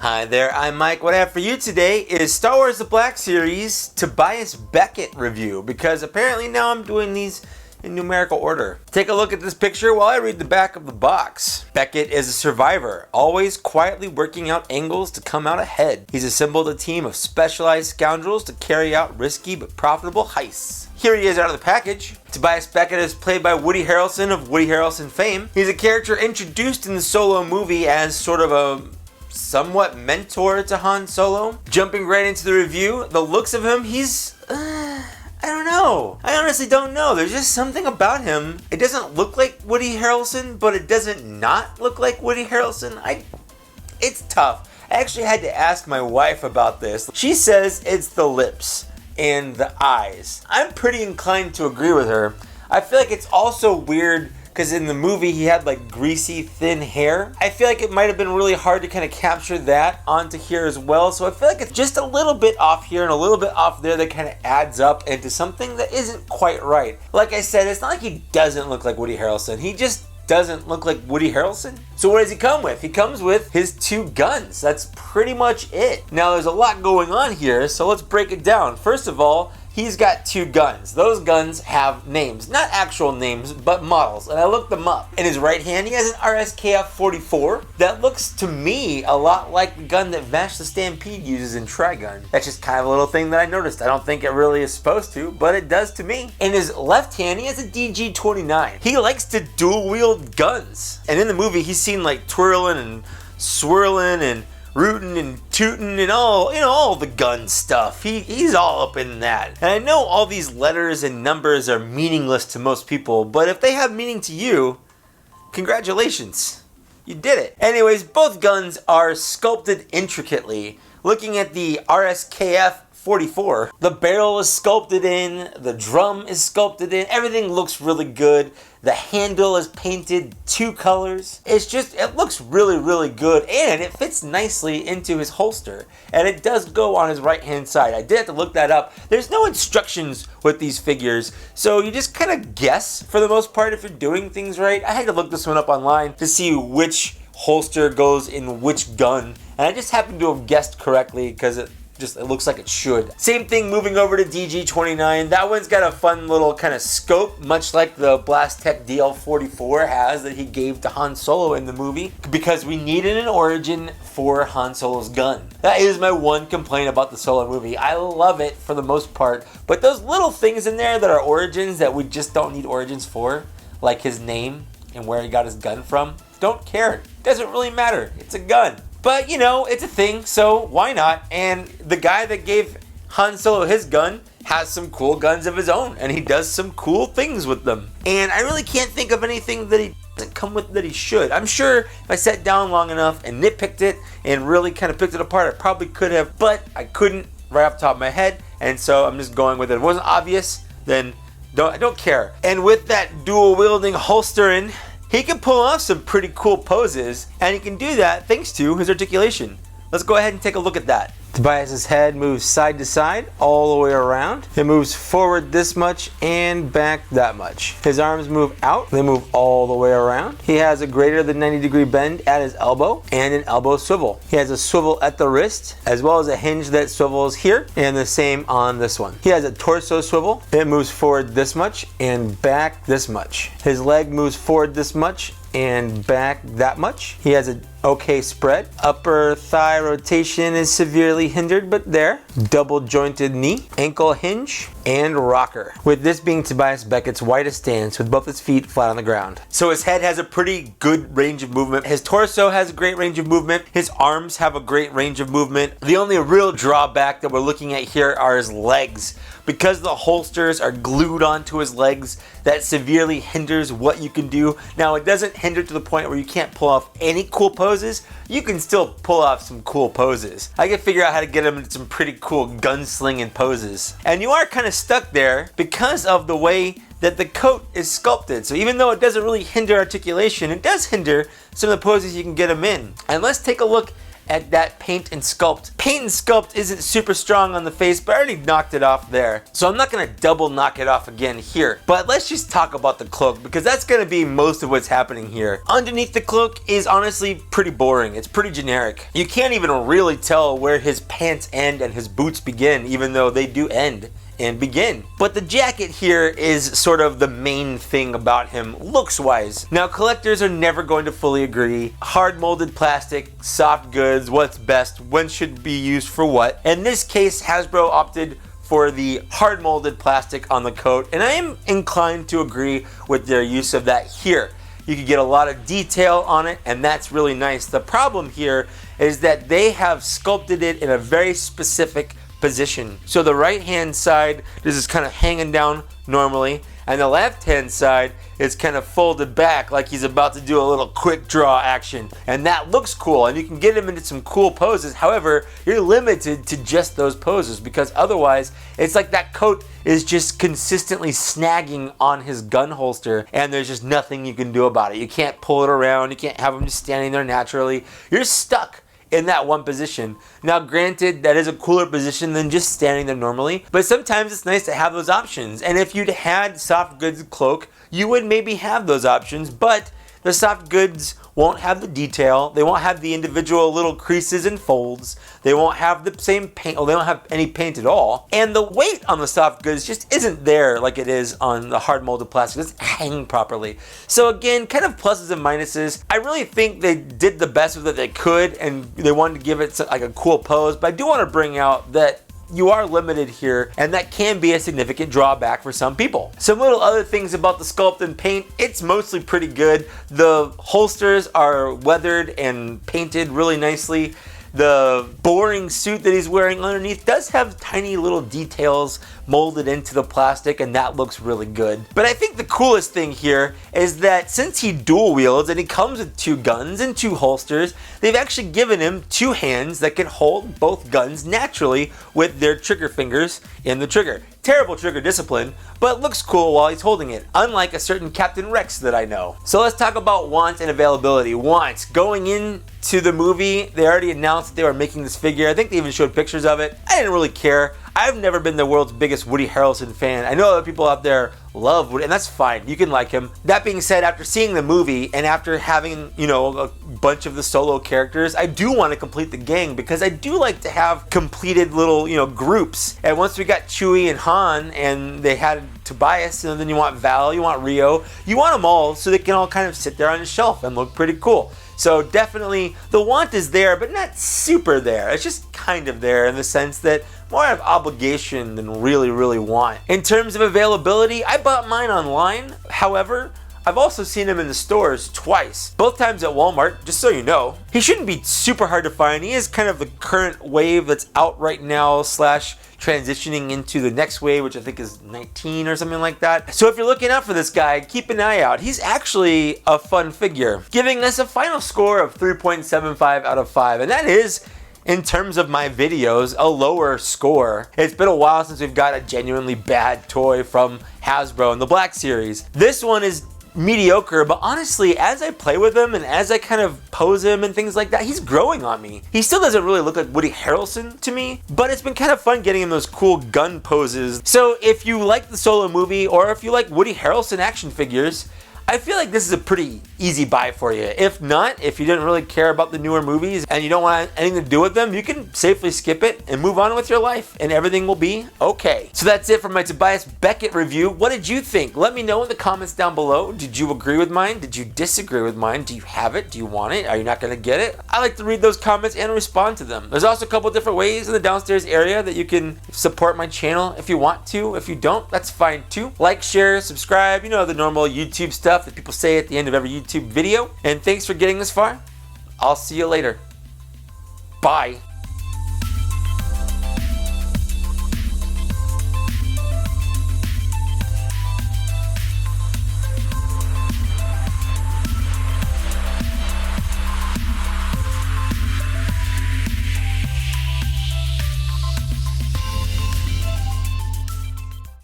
Hi there, I'm Mike. What I have for you today is Star Wars The Black Series Tobias Beckett review, because apparently now I'm doing these in numerical order. Take a look at this picture while I read the back of the box. Beckett is a survivor, always quietly working out angles to come out ahead. He's assembled a team of specialized scoundrels to carry out risky but profitable heists. Here he is out of the package. Tobias Beckett is played by Woody Harrelson of Woody Harrelson fame. He's a character introduced in the Solo movie as sort of a somewhat mentor to Han Solo. Jumping right into the review, the looks of him, he's I don't know. I honestly don't know. There's just something about him. It doesn't look like Woody Harrelson, but it doesn't not look like Woody Harrelson. It's tough. I actually had to ask my wife about this. She says it's the lips and the eyes. I'm pretty inclined to agree with her. I feel like it's also weird because in the movie he had like greasy, thin hair. I feel like it might have been really hard to kind of capture that onto here as well. So I feel like it's just a little bit off here and a little bit off there that kind of adds up into something that isn't quite right. Like I said, it's not like he doesn't look like Woody Harrelson. He just doesn't look like Woody Harrelson. So what does he come with? He comes with his two guns. That's pretty much it. Now there's a lot going on here, so let's break it down. First of all, he's got two guns. Those guns have names. Not actual names, but models. And I looked them up. In his right hand, he has an RSKF-44. That looks to me a lot like the gun that Vash the Stampede uses in Trigun. That's just kind of a little thing that I noticed. I don't think it really is supposed to, but it does to me. In his left hand, he has a DG-29. He likes to dual-wield guns. And in the movie, he's seen like twirling and swirling and rootin' and tootin' and all the gun stuff. He's all up in that. And I know all these letters and numbers are meaningless to most people, but if they have meaning to you, congratulations. You did it. Anyways, both guns are sculpted intricately. Looking at the RSKF-44, the barrel is sculpted in, the drum is sculpted in, everything looks really good. The handle is painted two colors. It looks really, really good, and it fits nicely into his holster. And it does go on his right-hand side. I did have to look that up. There's no instructions with these figures, so you just kind of guess for the most part if you're doing things right. I had to look this one up online to see which holster goes in which gun, and I just happened to have guessed correctly because it looks like it should. Same thing moving over to DG-29. That one's got a fun little kind of scope, much like the Blastech DL-44 has that he gave to Han Solo in the movie, because we needed an origin for Han Solo's gun. That is my one complaint about the Solo movie. I love it for the most part, but those little things in there that are origins that we just don't need origins for, like his name and where he got his gun from, don't care. Doesn't really matter. It's a gun. But, it's a thing, so why not? And the guy that gave Han Solo his gun has some cool guns of his own, and he does some cool things with them. And I really can't think of anything that he doesn't come with that he should. I'm sure if I sat down long enough and nitpicked it and really kind of picked it apart, I probably could have, but I couldn't right off the top of my head, and so I'm just going with it. If it wasn't obvious, then I don't care. And with that dual-wielding holstering, he can pull off some pretty cool poses, and he can do that thanks to his articulation. Let's go ahead and take a look at that. Tobias's head moves side to side all the way around. It moves forward this much and back that much. His arms move out, they move all the way around. He has a greater than 90-degree bend at his elbow and an elbow swivel. He has a swivel at the wrist, as well as a hinge that swivels here, and the same on this one. He has a torso swivel. It moves forward this much and back this much. His leg moves forward this much and back that much. He has an okay spread. Upper thigh rotation is severely hindered, but there. Double jointed knee, ankle hinge, and rocker. With this being Tobias Beckett's widest stance with both his feet flat on the ground. So his head has a pretty good range of movement. His torso has a great range of movement. His arms have a great range of movement. The only real drawback that we're looking at here are his legs. Because the holsters are glued onto his legs, that severely hinders what you can do. Now, it doesn't hinder to the point where you can't pull off any cool poses. You can still pull off some cool poses. I can figure out how to get him into some pretty cool gunslinging poses. And you are kind of stuck there because of the way that the coat is sculpted. So even though it doesn't really hinder articulation, it does hinder some of the poses you can get him in. And let's take a look at that paint and sculpt. Paint and sculpt isn't super strong on the face, but I already knocked it off there. So I'm not gonna double knock it off again here. But let's just talk about the cloak, because that's gonna be most of what's happening here. Underneath the cloak is honestly pretty boring. It's pretty generic. You can't even really tell where his pants end and his boots begin, even though they do end and begin. But the jacket here is sort of the main thing about him looks wise. Now collectors are never going to fully agree. Hard molded plastic, soft goods, what's best, when should be used for what. In this case, Hasbro opted for the hard molded plastic on the coat, and I am inclined to agree with their use of that here. You can get a lot of detail on it, and that's really nice. The problem here is that they have sculpted it in a very specific position. So the right hand side, this is kind of hanging down normally, and the left hand side is kind of folded back like he's about to do a little quick draw action, and that looks cool, and you can get him into some cool poses. However, you're limited to just those poses, because otherwise it's like that coat is just consistently snagging on his gun holster, and there's just nothing you can do about it. You can't pull it around, you can't have him just standing there naturally. You're stuck in that one position. Now granted, that is a cooler position than just standing there normally, but sometimes it's nice to have those options. And if you'd had soft goods cloak, you would maybe have those options, but the soft goods won't have the detail, they won't have the individual little creases and folds, they won't have the same paint, they don't have any paint at all, and the weight on the soft goods just isn't there like it is on the hard molded plastic. It doesn't hang properly. So again, kind of pluses and minuses. I really think they did the best with it they could, and they wanted to give it like a cool pose, but I do want to bring out that you are limited here, and that can be a significant drawback for some people. Some little other things about the sculpt and paint, it's mostly pretty good. The holsters are weathered and painted really nicely. The boring suit that he's wearing underneath does have tiny little details molded into the plastic, and that looks really good. But I think the coolest thing here is that since he dual wields and he comes with 2 guns and 2 holsters, they've actually given him 2 hands that can hold both guns naturally with their trigger fingers in the trigger. Terrible trigger discipline, but looks cool while he's holding it, unlike a certain Captain Rex that I know. So let's talk about want and availability. Want, going into the movie, they already announced that they were making this figure. I think they even showed pictures of it. I didn't really care. I've never been the world's biggest Woody Harrelson fan. I know other people out there love Woody, and that's fine. You can like him. That being said, after seeing the movie and after having, a bunch of the solo characters, I do want to complete the gang, because I do like to have completed little, groups. And once we got Chewie and Han, and they had Tobias, and then you want Val, you want Rio, you want them all so they can all kind of sit there on the shelf and look pretty cool. So definitely the want is there, but not super there. It's just kind of there in the sense that more out of obligation than really want. In terms of availability, I bought mine online. However, I've also seen him in the stores twice, both times at Walmart, just so you know. He shouldn't be super hard to find. He is kind of the current wave that's out right now / transitioning into the next wave, which I think is 19 or something like that. So if you're looking out for this guy, keep an eye out. He's actually a fun figure, giving us a final score of 3.75 out of 5, and that is, in terms of my videos, a lower score. It's been a while since we've got a genuinely bad toy from Hasbro in the Black Series. This one is mediocre, but honestly, as I play with him and as I kind of pose him and things like that, he's growing on me. He still doesn't really look like Woody Harrelson to me, but it's been kind of fun getting him those cool gun poses. So if you like the Solo movie, or if you like Woody Harrelson action figures, I feel like this is a pretty easy buy for you. If not, if you didn't really care about the newer movies and you don't want anything to do with them, you can safely skip it and move on with your life, and everything will be okay. So that's it for my Tobias Beckett review. What did you think? Let me know in the comments down below. Did you agree with mine? Did you disagree with mine? Do you have it? Do you want it? Are you not going to get it? I like to read those comments and respond to them. There's also a couple different ways in the downstairs area that you can support my channel if you want to. If you don't, that's fine too. Like, share, subscribe, the normal YouTube stuff that people say at the end of every YouTube video. And thanks for getting this far. I'll see you later. Bye.